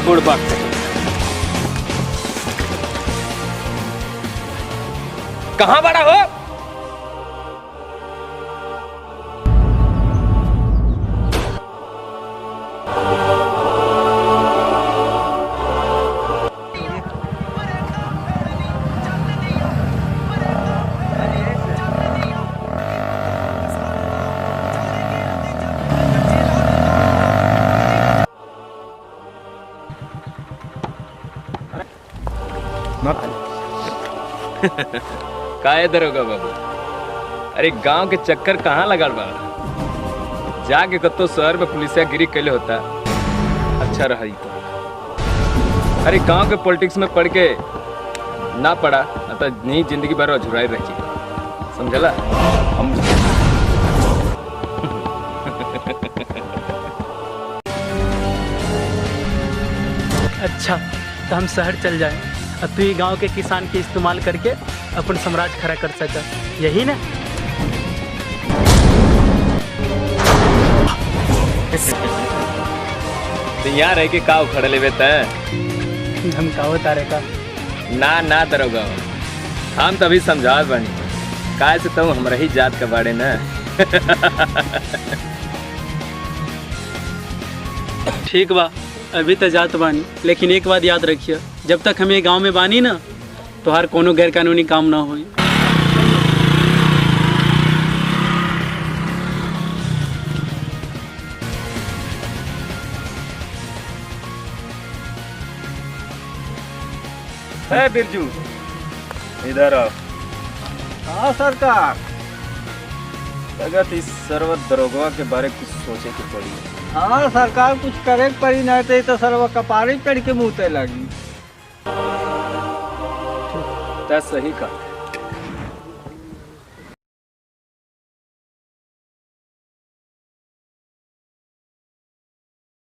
बुड़बक कहाँ बड़ा हो? काहे दरोगा बाबू? अरे गांव के चक्कर कहाँ लगल बा? जाके कतो शहर में पुलिसिया गिरी कैले होता अच्छा रही तो। अरे गांव के पॉलिटिक्स में पढ़ के ना पड़ा तो नहीं जिंदगी भर अझुराई रही, समझला? हम अच्छा तो हम शहर चल जाएं और तू ही गांव के किसान के इस्तेमाल करके अपन साम्राज्य खड़ा कर सका, यही ना? तो यहाँ रह के का उखड़ लेवे तय? हम का होता रहेगा ना दरोगा, हम तभी समझात बनी काय से तुम हमरा ही जात के बाड़े ना। ठीक बा, अभी तो जात बानी, लेकिन एक बात याद रखिए, जब तक हम ये गांव में बानी ना तो हर कोनो गैर कानूनी काम ना होई। है बिरजू, इधर आओ। हाँ सरकार। लगत इस सर्वत दरोगा के बारे कुछ सोचे की पड़ी। हाँ सरकार, कुछ करे के पड़ी नहीं तो सर्व कपारी पेड़ के मुँह ते लगी। ता सही का